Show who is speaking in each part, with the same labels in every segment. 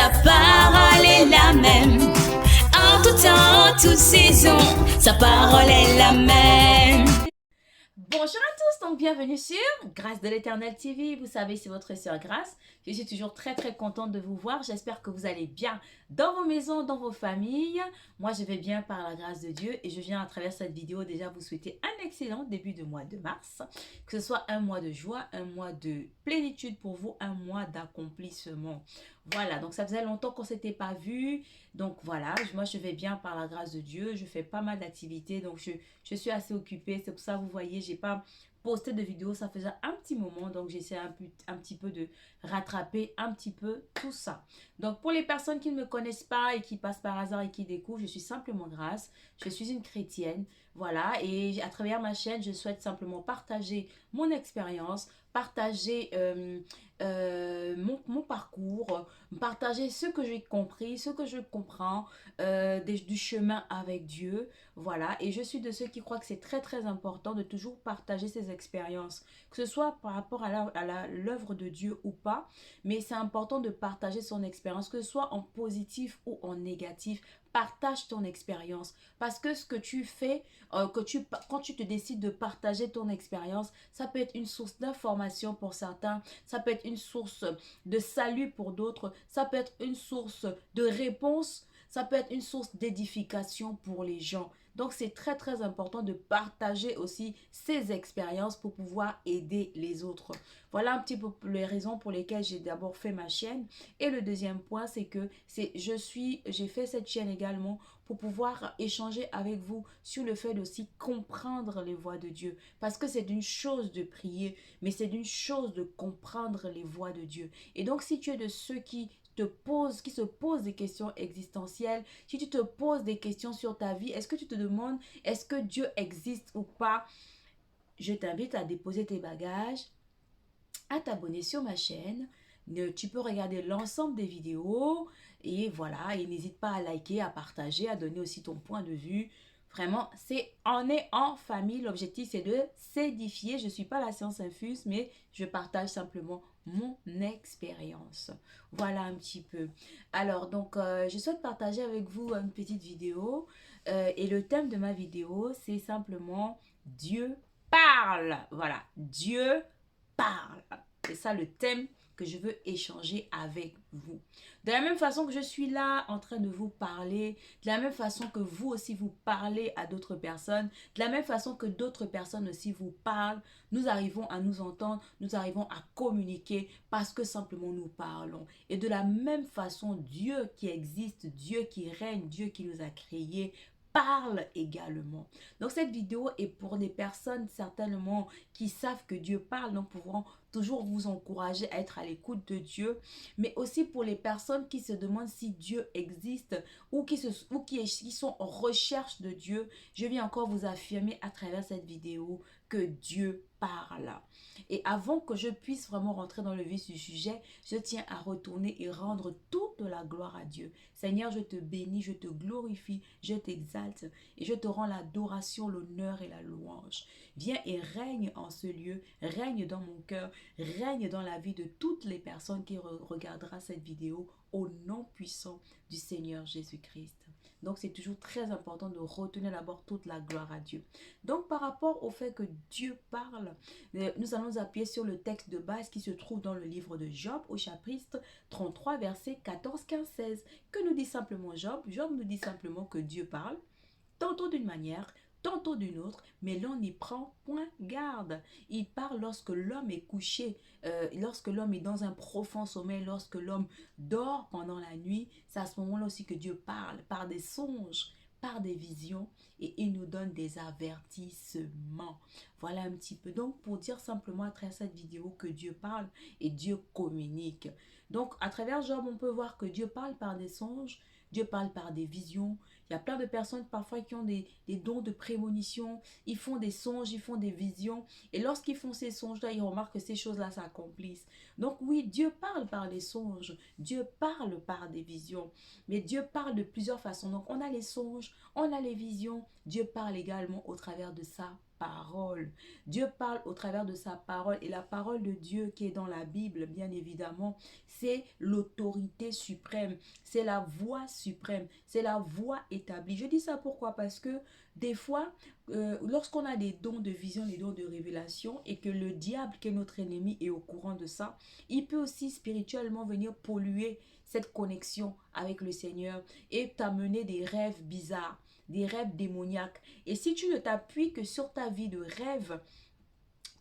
Speaker 1: Sa parole est la même. En tout temps, en toute saison, sa parole est la même.
Speaker 2: Bonjour à tous, donc bienvenue sur Grâce de l'Éternel TV. Vous savez, c'est votre sœur Grâce. Je suis toujours très contente de vous voir. J'espère que vous allez bien dans vos maisons, dans vos familles. Moi, je vais bien par la grâce de Dieu et je viens à travers cette vidéo déjà vous souhaiter un excellent début de mois de mars. Que ce soit un mois de joie, un mois de plénitude pour vous, un mois d'accomplissement. Voilà, donc ça faisait longtemps qu'on ne s'était pas vu. Donc voilà, moi je vais bien par la grâce de Dieu. Je fais pas mal d'activités, donc je suis assez occupée. C'est pour ça, vous voyez, j'ai pas posté de vidéo, ça faisait un petit moment, donc j'essaie un petit peu de rattraper un petit peu tout ça. Donc pour les personnes qui ne me connaissent pas et qui passent par hasard et qui découvrent, je suis simplement Grâce, je suis une chrétienne, voilà, et à travers ma chaîne, je souhaite simplement partager mon expérience, partager mon parcours, partager ce que j'ai compris, ce que je comprends du chemin avec Dieu. Voilà, et je suis de ceux qui croient que c'est très important de toujours partager ses expériences, que ce soit par rapport à l'œuvre de Dieu ou pas, mais c'est important de partager son expérience, que ce soit en positif ou en négatif. Partage ton expérience parce que ce que tu fais, quand tu te décides de partager ton expérience, ça peut être une source d'information pour certains, ça peut être une source de salut pour d'autres, ça peut être une source de réponse, ça peut être une source d'édification pour les gens. Donc, c'est très important de partager aussi ses expériences pour pouvoir aider les autres. Voilà un petit peu les raisons pour lesquelles j'ai d'abord fait ma chaîne. Et le deuxième point, c'est que j'ai fait cette chaîne également pour pouvoir échanger avec vous sur le fait d'aussi comprendre les voies de Dieu. Parce que c'est une chose de prier, mais c'est une chose de comprendre les voies de Dieu. Et donc, si tu es de ceux qui se posent des questions existentielles, si tu te poses des questions sur ta vie, est-ce que tu te demandes, est-ce que Dieu existe ou pas? Je t'invite à déposer tes bagages, à t'abonner sur ma chaîne. Tu peux regarder l'ensemble des vidéos et voilà, et n'hésite pas à liker, à partager, à donner aussi ton point de vue. Vraiment, on est en famille. L'objectif, c'est de s'édifier. Je ne suis pas la science infuse, mais je partage simplement mon expérience. Voilà un petit peu. Alors, donc, je souhaite partager avec vous une petite vidéo. Et le thème de ma vidéo, c'est simplement Dieu parle. Voilà, Dieu parle. C'est ça le thème que je veux échanger avec vous. De la même façon que je suis là en train de vous parler, de la même façon que vous aussi vous parlez à d'autres personnes, de la même façon que d'autres personnes aussi vous parlent, nous arrivons à nous entendre, nous arrivons à communiquer parce que simplement nous parlons. Et de la même façon, Dieu qui existe, Dieu qui règne, Dieu qui nous a créés, parle également. Donc cette vidéo est pour des personnes certainement qui savent que Dieu parle, donc pourront toujours vous encourager à être à l'écoute de Dieu, mais aussi pour les personnes qui se demandent si Dieu existe ou qui sont en recherche de Dieu. Je viens encore vous affirmer à travers cette vidéo que Dieu parle. Et avant que je puisse vraiment rentrer dans le vif du sujet, je tiens à retourner et rendre toute la gloire à Dieu. Seigneur, je te bénis, je te glorifie, je t'exalte et je te rends l'adoration, l'honneur et la louange. Viens et règne en ce lieu, règne dans mon cœur, règne dans la vie de toutes les personnes qui regarderont cette vidéo au nom puissant du Seigneur Jésus-Christ. Donc, c'est toujours très important de retenir d'abord toute la gloire à Dieu. Donc, par rapport au fait que Dieu parle, nous allons appuyer sur le texte de base qui se trouve dans le livre de Job au chapitre 33, versets 14, 15, 16. Que nous dit simplement Job? Job nous dit simplement que Dieu parle, tantôt d'une manière, tantôt d'une autre, mais l'on n'y prend point garde. Il parle lorsque l'homme est couché, lorsque l'homme est dans un profond sommeil, lorsque l'homme dort pendant la nuit. C'est à ce moment-là aussi que Dieu parle, par des songes, par des visions, et il nous donne des avertissements. Voilà un petit peu. Donc, pour dire simplement à travers cette vidéo que Dieu parle et Dieu communique. Donc, à travers Job, on peut voir que Dieu parle par des songes, Dieu parle par des visions. Il y a plein de personnes parfois qui ont des dons de prémonition. Ils font des songes, ils font des visions. Et lorsqu'ils font ces songes-là, ils remarquent que ces choses-là s'accomplissent. Donc oui, Dieu parle par les songes. Dieu parle par des visions. Mais Dieu parle de plusieurs façons. Donc on a les songes, on a les visions. Dieu parle également au travers de sa parole. Dieu parle au travers de sa parole. Et la parole de Dieu qui est dans la Bible, bien évidemment, c'est l'autorité suprême. C'est la voix suprême. C'est la voix établie. Je dis ça pourquoi? Parce que des fois, lorsqu'on a des dons de vision, des dons de révélation, et que le diable, qui est notre ennemi, est au courant de ça, il peut aussi spirituellement venir polluer cette connexion avec le Seigneur et t'amener des rêves bizarres, des rêves démoniaques. Et si tu ne t'appuies que sur ta vie de rêve,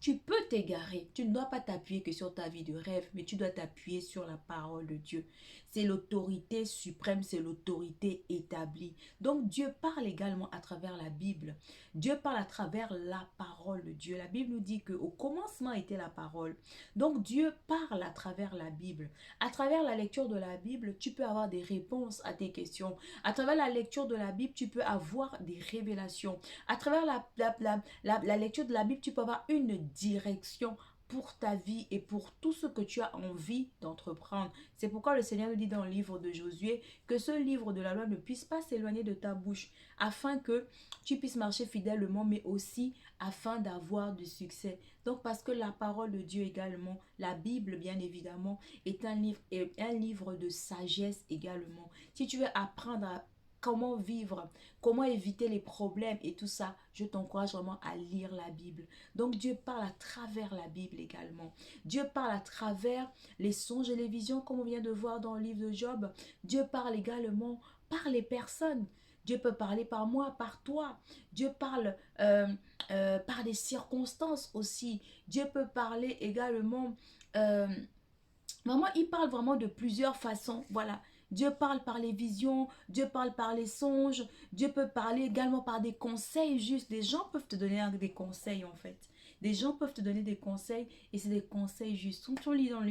Speaker 2: tu peux t'égarer. Tu ne dois pas t'appuyer que sur ta vie de rêve, mais tu dois t'appuyer sur la parole de Dieu. C'est l'autorité suprême, c'est l'autorité établie. Donc Dieu parle également à travers la Bible. Dieu parle à travers la parole de Dieu. La Bible nous dit qu'au commencement était la parole. Donc Dieu parle à travers la Bible. À travers la lecture de la Bible, tu peux avoir des réponses à tes questions. À travers la lecture de la Bible, tu peux avoir des révélations. À travers la lecture de la Bible, tu peux avoir une direction pour ta vie et pour tout ce que tu as envie d'entreprendre. C'est pourquoi le Seigneur nous dit dans le livre de Josué que ce livre de la loi ne puisse pas s'éloigner de ta bouche afin que tu puisses marcher fidèlement, mais aussi afin d'avoir du succès. Donc parce que la parole de Dieu également, la Bible bien évidemment, est un livre de sagesse également. Si tu veux apprendre à comment vivre, comment éviter les problèmes et tout ça, je t'encourage vraiment à lire la Bible. Donc Dieu parle à travers la Bible également. Dieu parle à travers les songes et les visions comme on vient de voir dans le livre de Job. Dieu parle également par les personnes. Dieu peut parler par moi, par toi. Dieu parle par des circonstances aussi. Dieu peut parler également... vraiment, il parle vraiment de plusieurs façons. Voilà. Dieu parle par les visions, Dieu parle par les songes, Dieu peut parler également par des conseils justes. Des gens peuvent te donner des conseils en fait. Des gens peuvent te donner des conseils et c'est des conseils justes. Quand on lit dans,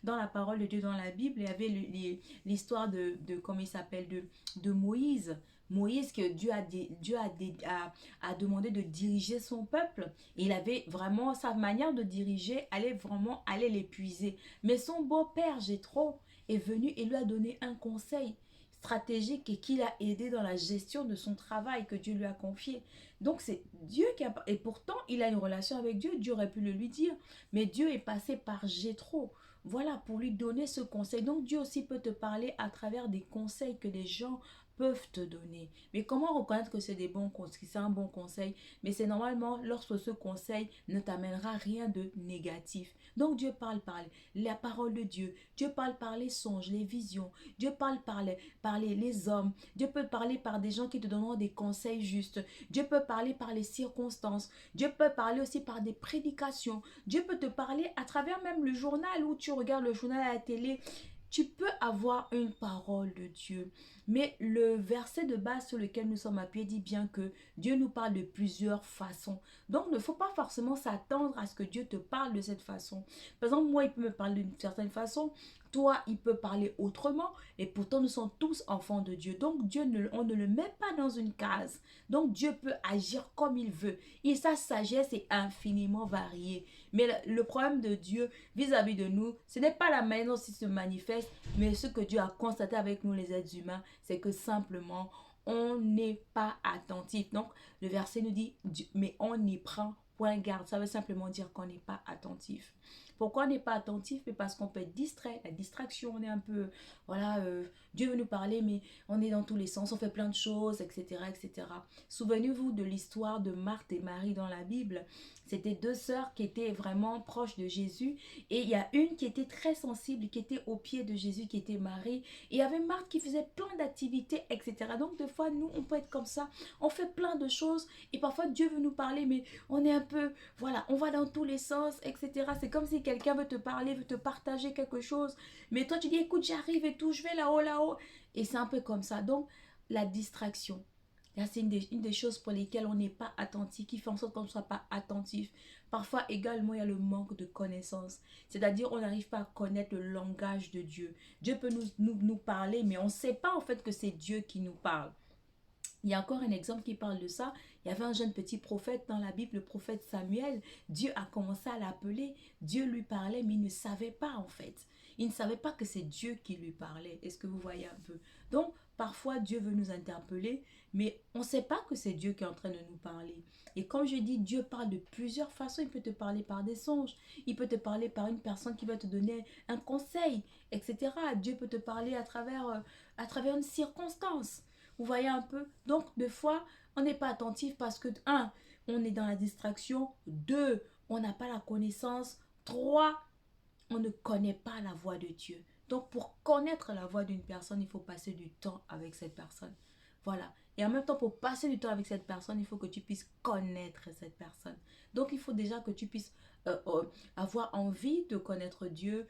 Speaker 2: dans la parole de Dieu, dans la Bible, il y avait l'histoire comment il s'appelle, de Moïse. Moïse que Dieu a demandé de diriger son peuple. Et il avait vraiment sa manière de diriger, allait vraiment aller l'épuiser. Mais son beau-père, Jéthro, est venu et lui a donné un conseil stratégique et qui l'a aidé dans la gestion de son travail que Dieu lui a confié. Donc c'est Dieu qui a... Et pourtant, il a une relation avec Dieu. Dieu aurait pu le lui dire. Mais Dieu est passé par Jéthro. Voilà, pour lui donner ce conseil. Donc Dieu aussi peut te parler à travers des conseils que les gens peuvent te donner. Mais comment reconnaître que c'est des bons conseils, c'est un bon conseil? Mais c'est normalement lorsque ce conseil ne t'amènera rien de négatif. Donc Dieu parle par la parole de Dieu. Dieu parle par les songes, les visions. Dieu parle par les hommes. Dieu peut parler par des gens qui te donneront des conseils justes. Dieu peut parler par les circonstances. Dieu peut parler aussi par des prédications. Dieu peut te parler à travers même le journal où tu regardes le journal à la télé. Tu peux avoir une parole de Dieu. Mais le verset de base sur lequel nous sommes appuyés dit bien que Dieu nous parle de plusieurs façons. Donc, il ne faut pas forcément s'attendre à ce que Dieu te parle de cette façon. Par exemple, moi, il peut me parler d'une certaine façon. Toi, il peut parler autrement. Et pourtant, nous sommes tous enfants de Dieu. Donc, Dieu, on ne le met pas dans une case. Donc, Dieu peut agir comme il veut. Et sa sagesse est infiniment variée. Mais le problème de Dieu vis-à-vis de nous, ce n'est pas la manière dont il se manifeste, mais ce que Dieu a constaté avec nous, les êtres humains, c'est que simplement, on n'est pas attentif. Donc, le verset nous dit, mais on y prend point garde. Ça veut simplement dire qu'on n'est pas attentif. Pourquoi on n'est pas attentif? Mais parce qu'on peut être distrait. La distraction, on est un peu, voilà, Dieu veut nous parler, mais on est dans tous les sens, on fait plein de choses, etc., etc. Souvenez-vous de l'histoire de Marthe et Marie dans la Bible. C'était deux sœurs qui étaient vraiment proches de Jésus. Et il y a une qui était très sensible, qui était au pied de Jésus, qui était Marie. Et il y avait Marthe qui faisait plein d'activités, etc. Donc, des fois, nous, on peut être comme ça. On fait plein de choses. Et parfois, Dieu veut nous parler, mais on est un peu, voilà, on va dans tous les sens, etc. C'est comme si quelqu'un veut te parler, veut te partager quelque chose. Mais toi, tu dis, écoute, j'arrive et tout, je vais là-haut, là-haut. Et c'est un peu comme ça. Donc, la distraction. Là, c'est une des choses pour lesquelles on n'est pas attentif, qui fait en sorte qu'on ne soit pas attentif. Parfois, également, il y a le manque de connaissance. C'est-à-dire, on n'arrive pas à connaître le langage de Dieu. Dieu peut nous parler, mais on ne sait pas en fait que c'est Dieu qui nous parle. Il y a encore un exemple qui parle de ça. Il y avait un jeune petit prophète dans la Bible, le prophète Samuel. Dieu a commencé à l'appeler. Dieu lui parlait, mais il ne savait pas en fait. Il ne savait pas que c'est Dieu qui lui parlait. Est-ce que vous voyez un peu? Donc, parfois, Dieu veut nous interpeller, mais on ne sait pas que c'est Dieu qui est en train de nous parler. Et comme je dis, Dieu parle de plusieurs façons. Il peut te parler par des songes. Il peut te parler par une personne qui va te donner un conseil, etc. Dieu peut te parler à travers une circonstance. Vous voyez un peu? Donc, des fois, on n'est pas attentif parce que, un, on est dans la distraction. Deux, on n'a pas la connaissance. Trois, on ne connaît pas la voix de Dieu. Donc, pour connaître la voix d'une personne, il faut passer du temps avec cette personne. Voilà. Et en même temps, pour passer du temps avec cette personne, il faut que tu puisses connaître cette personne. Donc, il faut déjà que tu puisses avoir envie de connaître Dieu,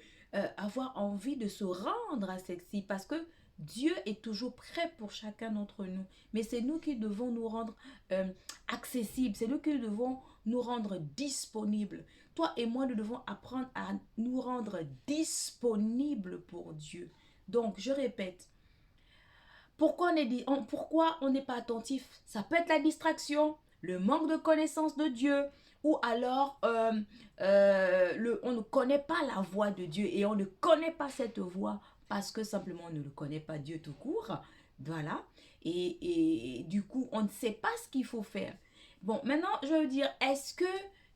Speaker 2: avoir envie de se rendre à celle-ci, parce que Dieu est toujours prêt pour chacun d'entre nous. Mais c'est nous qui devons nous rendre accessibles. C'est nous qui devons nous rendre disponibles. Toi et moi, nous devons apprendre à nous rendre disponibles pour Dieu. Donc, je répète, pourquoi on n'est pas attentif? Ça peut être la distraction, le manque de connaissance de Dieu, ou alors on ne connaît pas la voix de Dieu et on ne connaît pas cette voix parce que simplement on ne le connaît pas Dieu tout court. Voilà. Et du coup, on ne sait pas ce qu'il faut faire. Bon, maintenant, je veux dire, est-ce que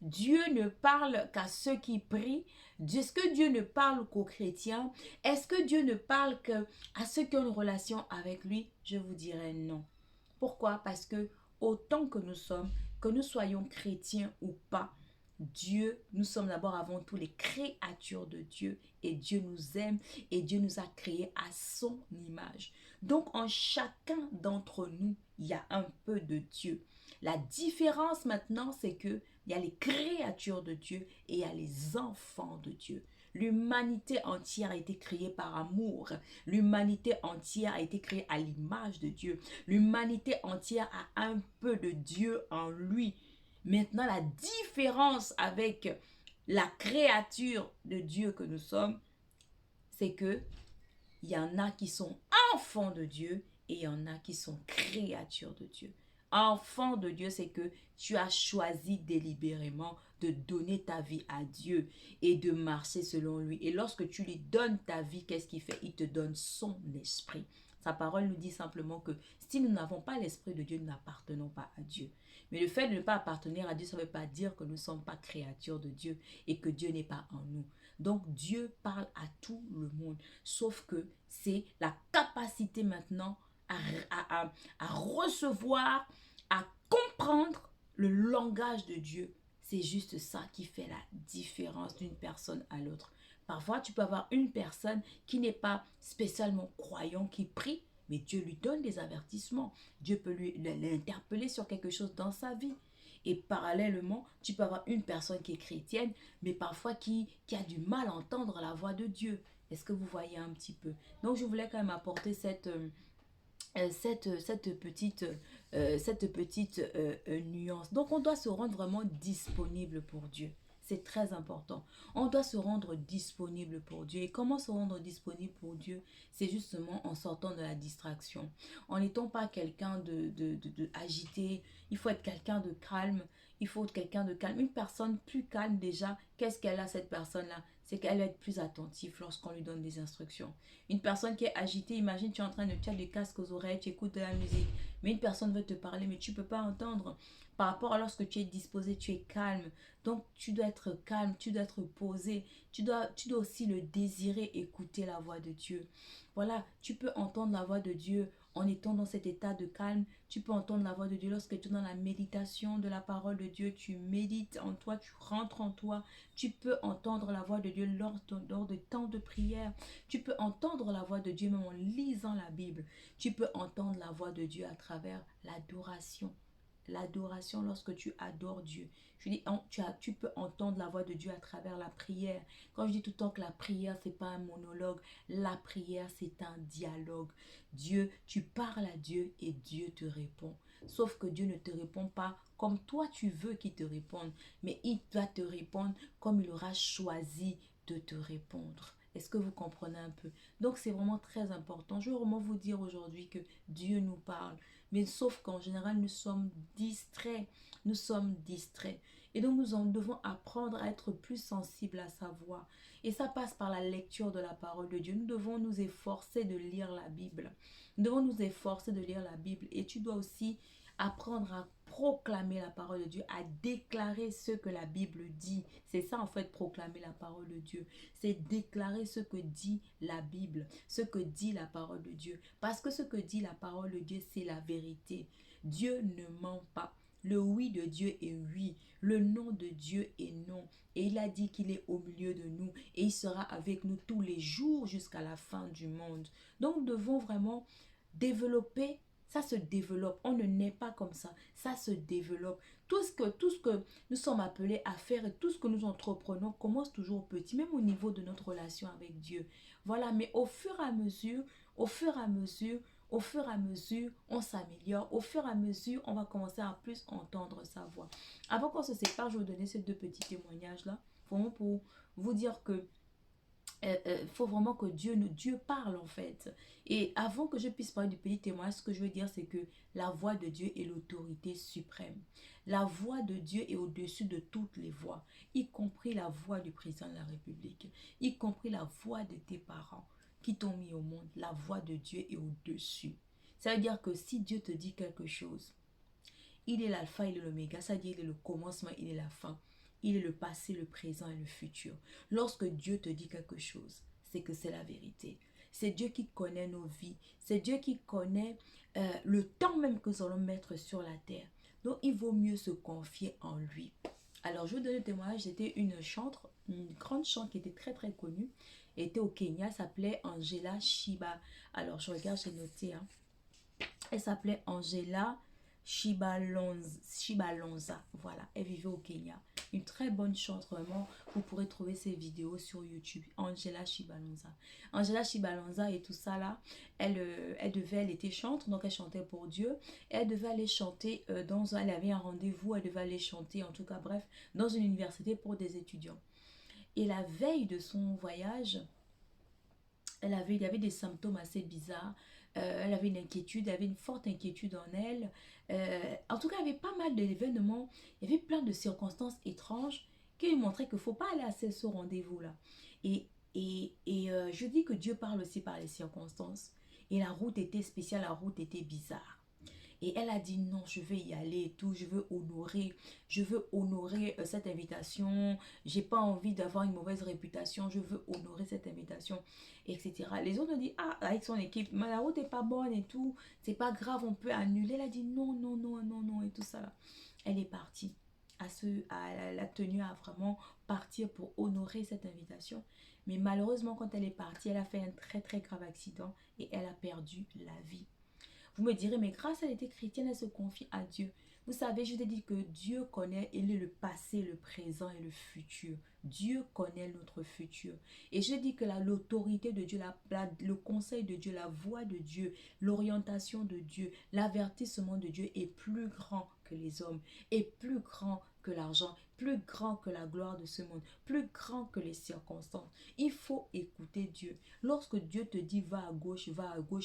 Speaker 2: Dieu ne parle qu'à ceux qui prient? Est-ce que Dieu ne parle qu'aux chrétiens? Est-ce que Dieu ne parle qu'à ceux qui ont une relation avec lui? Je vous dirais non. Pourquoi? Parce que autant que nous sommes, que nous soyons chrétiens ou pas, Dieu, nous sommes d'abord avant tout les créatures de Dieu et Dieu nous aime et Dieu nous a créés à son image. Donc en chacun d'entre nous, il y a un peu de Dieu. La différence maintenant, c'est que il y a les créatures de Dieu et il y a les enfants de Dieu. L'humanité entière a été créée par amour. L'humanité entière a été créée à l'image de Dieu. L'humanité entière a un peu de Dieu en lui. Maintenant, la différence avec la créature de Dieu que nous sommes, c'est que il y en a qui sont enfants de Dieu et il y en a qui sont créatures de Dieu. Enfant de Dieu, c'est que tu as choisi délibérément de donner ta vie à Dieu et de marcher selon lui. Et lorsque tu lui donnes ta vie, qu'est-ce qu'il fait? Il te donne son esprit. Sa parole nous dit simplement que si nous n'avons pas l'esprit de Dieu, nous n'appartenons pas à Dieu. Mais le fait de ne pas appartenir à Dieu, ça ne veut pas dire que nous ne sommes pas créatures de Dieu et que Dieu n'est pas en nous. Donc Dieu parle à tout le monde, sauf que c'est la capacité maintenant à recevoir, à comprendre le langage de Dieu. C'est juste ça qui fait la différence d'une personne à l'autre. Parfois, tu peux avoir une personne qui n'est pas spécialement croyant, qui prie, mais Dieu lui donne des avertissements. Dieu peut l'interpeller sur quelque chose dans sa vie. Et parallèlement, tu peux avoir une personne qui est chrétienne, mais parfois qui a du mal à entendre la voix de Dieu. Est-ce que vous voyez un petit peu? Donc, je voulais quand même apporter cette petite nuance. Donc, on doit se rendre vraiment disponible pour Dieu. C'est très important. On doit se rendre disponible pour Dieu. Et comment se rendre disponible pour Dieu? C'est justement en sortant de la distraction. En n'étant pas quelqu'un de agité. Il faut être quelqu'un de calme. Il faut être quelqu'un de calme. Une personne plus calme déjà, qu'est-ce qu'elle a cette personne-là? C'est qu'elle va être plus attentive lorsqu'on lui donne des instructions. Une personne qui est agitée, imagine tu es en train de tu as des casques aux oreilles, tu écoutes de la musique, mais une personne veut te parler, mais tu ne peux pas entendre. Par rapport à lorsque tu es disposé, tu es calme. Donc tu dois être calme, tu dois être posé. Tu dois aussi le désirer, écouter la voix de Dieu. Voilà, tu peux entendre la voix de Dieu en étant dans cet état de calme. Tu peux entendre la voix de Dieu lorsque tu es dans la méditation de la parole de Dieu. Tu médites en toi, tu rentres en toi. Tu peux entendre la voix de Dieu lors de temps de prière. Tu peux entendre la voix de Dieu même en lisant la Bible. Tu peux entendre la voix de Dieu à travers l'adoration. L'adoration lorsque tu adores Dieu. Je dis, tu peux entendre la voix de Dieu à travers la prière. Quand je dis tout le temps que la prière, c'est pas un monologue. La prière, c'est un dialogue. Dieu, tu parles à Dieu et Dieu te répond. Sauf que Dieu ne te répond pas comme toi tu veux qu'il te réponde. Mais il va te répondre comme il aura choisi de te répondre. Est-ce que vous comprenez un peu? Donc c'est vraiment très important. Je veux vraiment vous dire aujourd'hui que Dieu nous parle. Mais sauf qu'en général, nous sommes distraits. Nous sommes distraits. Et donc nous en devons apprendre à être plus sensibles à sa voix. Et ça passe par la lecture de la parole de Dieu. Nous devons nous efforcer de lire la Bible. Nous devons nous efforcer de lire la Bible. Et tu dois aussi apprendre à proclamer la parole de Dieu, à déclarer ce que la Bible dit. C'est ça en fait, proclamer la parole de Dieu. C'est déclarer ce que dit la Bible, ce que dit la parole de Dieu. Parce que ce que dit la parole de Dieu, c'est la vérité. Dieu ne ment pas. Le oui de Dieu est oui. Le non de Dieu est non. Et il a dit qu'il est au milieu de nous. Et il sera avec nous tous les jours jusqu'à la fin du monde. Donc nous devons vraiment développer. Ça se développe. On ne naît pas comme ça. Ça se développe. Tout ce que nous sommes appelés à faire et tout ce que nous entreprenons commence toujours petit, même au niveau de notre relation avec Dieu. Voilà, mais au fur et à mesure, au fur et à mesure, au fur et à mesure, on s'améliore. Au fur et à mesure, on va commencer à plus entendre sa voix. Avant qu'on se sépare, je vais vous donner ces deux petits témoignages-là. Vraiment pour vous dire que faut vraiment que Dieu parle en fait. Et avant que je puisse parler du petit témoignage, ce que je veux dire, c'est que la voix de Dieu est l'autorité suprême. La voix de Dieu est au-dessus de toutes les voix, y compris la voix du président de la République, y compris la voix de tes parents qui t'ont mis au monde. La voix de Dieu est au-dessus. Ça veut dire que si Dieu te dit quelque chose, il est l'alpha, il est l'oméga, c'est-à-dire il est le commencement, il est la fin. Il est le passé, le présent et le futur. Lorsque Dieu te dit quelque chose, c'est que c'est la vérité. C'est Dieu qui connaît nos vies. C'est Dieu qui connaît le temps même que nous allons mettre sur la terre. Donc, il vaut mieux se confier en lui. Alors, je vous donne le témoignage. C'était une chantre, une grande chantre qui était très très connue. Elle était au Kenya, elle s'appelait Angela Shiba. Alors, je regarde, j'ai noté. Hein. Elle s'appelait Angela Shibalonza. Voilà, elle vivait au Kenya. Une très bonne chante, vraiment. Vous pourrez trouver ses vidéos sur YouTube. Angela Shibalonza. Angela Shibalonza et tout ça là, elle était chantre, donc elle chantait pour Dieu. Elle devait aller chanter elle avait un rendez-vous, elle devait aller chanter, en tout cas bref, dans une université pour des étudiants. Et la veille de son voyage, il y avait des symptômes assez bizarres. Elle avait une inquiétude, elle avait une forte inquiétude en elle. En tout cas, il y avait pas mal d'événements, il y avait plein de circonstances étranges qui lui montraient qu'il ne faut pas aller à ce rendez-vous-là. Je dis que Dieu parle aussi par les circonstances. Et la route était spéciale, la route était bizarre. Et elle a dit non, je vais y aller et tout, je veux honorer cette invitation, j'ai pas envie d'avoir une mauvaise réputation, je veux honorer cette invitation, etc. Les autres ont dit, ah, avec son équipe, mais la route est pas bonne et tout, c'est pas grave, on peut annuler. Elle a dit non, non, non, non, non, et tout ça là. Elle est partie. Elle a tenu à vraiment partir pour honorer cette invitation. Mais malheureusement, quand elle est partie, elle a fait un très très grave accident et elle a perdu la vie. Vous me direz, mais grâce à elle était chrétienne, elle se confie à Dieu. Vous savez, je t'ai dit que Dieu connaît, il est le passé, le présent et le futur. Dieu connaît notre futur. Et je dis que l'autorité de Dieu, le conseil de Dieu, la voix de Dieu, l'orientation de Dieu, l'avertissement de Dieu est plus grand que les hommes, est plus grand que l'argent, plus grand que la gloire de ce monde, plus grand que les circonstances. Il faut écouter Dieu. Lorsque Dieu te dit va à gauche,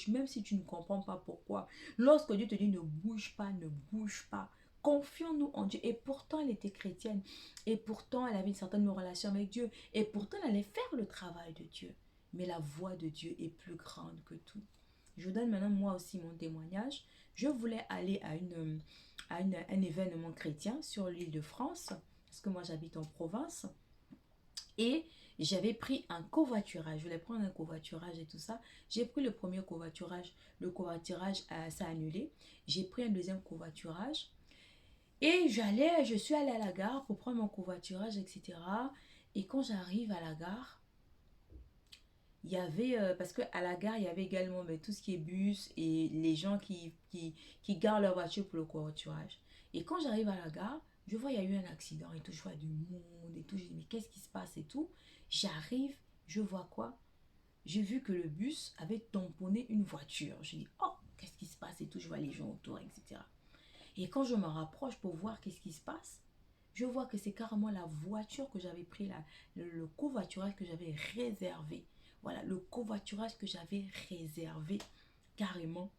Speaker 2: même si tu ne comprends pas pourquoi. Lorsque Dieu te dit ne bouge pas, ne bouge pas. Confions-nous en Dieu. Et pourtant, elle était chrétienne. Et pourtant, elle avait une certaine relation avec Dieu. Et pourtant, elle allait faire le travail de Dieu. Mais la voix de Dieu est plus grande que tout. Je vous donne maintenant moi aussi mon témoignage. Je voulais aller à un événement chrétien sur l'île de France. Parce que moi, j'habite en province. Et j'avais pris un covoiturage. Je voulais prendre un covoiturage et tout ça. J'ai pris le premier covoiturage. Le covoiturage s'est annulé. J'ai pris un deuxième covoiturage. Et je suis allée à la gare pour prendre mon covoiturage, etc. Et quand j'arrive à la gare, il y avait, parce qu'à la gare, il y avait également tout ce qui est bus et les gens qui garent leur voiture pour le covoiturage. Et quand j'arrive à la gare, je vois il y a eu un accident et tout, je vois du monde et tout. Je dis mais qu'est-ce qui se passe et tout. J'arrive, je vois quoi? J'ai vu que le bus avait tamponné une voiture. Je dis oh, qu'est-ce qui se passe et tout. Je vois les gens autour, etc. Et quand je me rapproche pour voir qu'est-ce qui se passe, je vois que c'est carrément la voiture que j'avais pris, le covoiturage que j'avais réservé Voilà, le covoiturage que j'avais réservé carrément,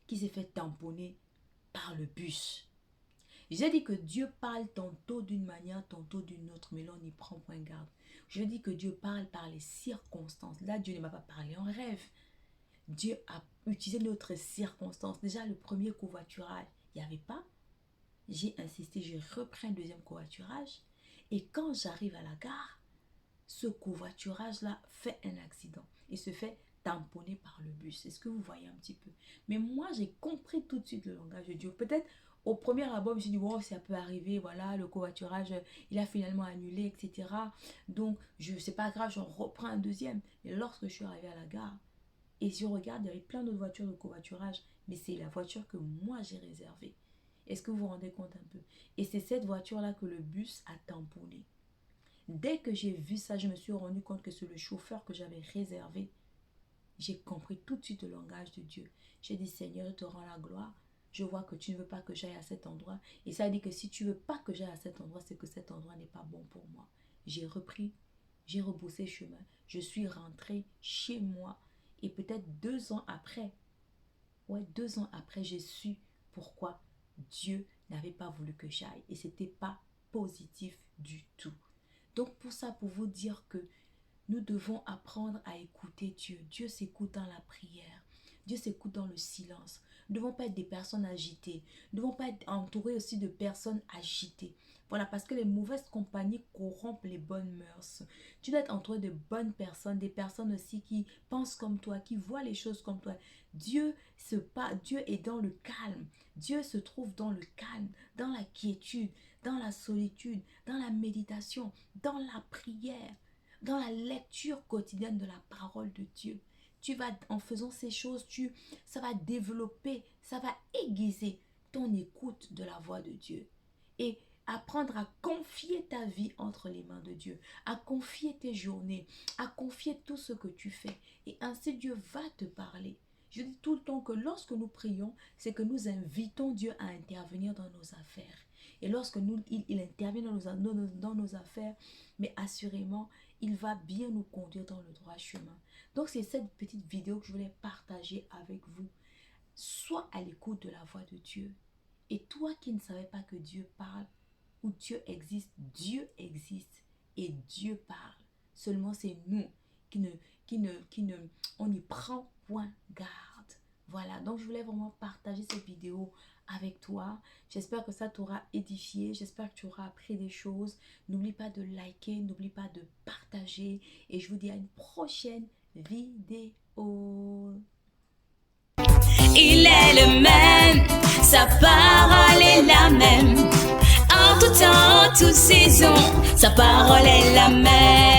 Speaker 2: qui s'est fait tamponner par le bus. J'ai dit que Dieu parle tantôt d'une manière, tantôt d'une autre, mais là on n'y prend point garde. Je dis que Dieu parle par les circonstances. Là, Dieu ne m'a pas parlé en rêve. Dieu a utilisé d'autres circonstances. Déjà, le premier covoiturage, il n'y avait pas. J'ai insisté, j'ai repris un deuxième covoiturage. Et quand j'arrive à la gare, ce covoiturage-là fait un accident et se fait tamponner par le bus. Est-ce que vous voyez un petit peu? Mais moi, j'ai compris tout de suite le langage de Dieu. Peut-être au premier abord, je me suis dit, wow, ça peut arriver, voilà, le covoiturage, il a finalement annulé, etc. Donc, c'est pas grave, j'en reprends un deuxième. Et lorsque je suis arrivée à la gare, et si on regarde, il y avait plein d'autres voitures de covoiturage, mais c'est la voiture que moi j'ai réservée. Est-ce que vous vous rendez compte un peu? Et c'est cette voiture-là que le bus a tamponné. Dès que j'ai vu ça, je me suis rendu compte que c'est le chauffeur que j'avais réservé. J'ai compris tout de suite le langage de Dieu. J'ai dit, Seigneur, je te rends la gloire. Je vois que tu ne veux pas que j'aille à cet endroit. Et ça dit que si tu ne veux pas que j'aille à cet endroit, c'est que cet endroit n'est pas bon pour moi. J'ai repris, j'ai rebroussé chemin. Je suis rentrée chez moi. Et peut-être 2 ans après, 2 ans après, j'ai su pourquoi Dieu n'avait pas voulu que j'aille. Et ce n'était pas positif du tout. Donc pour ça, pour vous dire que nous devons apprendre à écouter Dieu. Dieu s'écoute dans la prière. Dieu s'écoute dans le silence. Nous ne devons pas être des personnes agitées. Nous ne devons pas être entourés aussi de personnes agitées. Voilà, parce que les mauvaises compagnies corrompent les bonnes mœurs. Tu dois être entouré de bonnes personnes, des personnes aussi qui pensent comme toi, qui voient les choses comme toi. Dieu est dans le calme. Dieu se trouve dans le calme, dans la quiétude, dans la solitude, dans la méditation, dans la prière, dans la lecture quotidienne de la parole de Dieu. En faisant ces choses, ça va développer, ça va aiguiser ton écoute de la voix de Dieu. Et apprendre à confier ta vie entre les mains de Dieu, à confier tes journées, à confier tout ce que tu fais. Et ainsi Dieu va te parler. Je dis tout le temps que lorsque nous prions, c'est que nous invitons Dieu à intervenir dans nos affaires. Et lorsque il intervient dans nos affaires, mais assurément, il va bien nous conduire dans le droit chemin. Donc c'est cette petite vidéo que je voulais partager avec vous. Sois à l'écoute de la voix de Dieu. Et toi qui ne savais pas que Dieu parle, ou Dieu existe et Dieu parle. Seulement c'est nous on n'y prend point garde. Voilà, donc je voulais vraiment partager cette vidéo avec toi. J'espère que ça t'aura édifié, j'espère que tu auras appris des choses. N'oublie pas de liker, n'oublie pas de partager et je vous dis à une prochaine vidéo.
Speaker 1: Il est le même, sa parole est la même. En tout temps, en toute saison, sa parole est la même.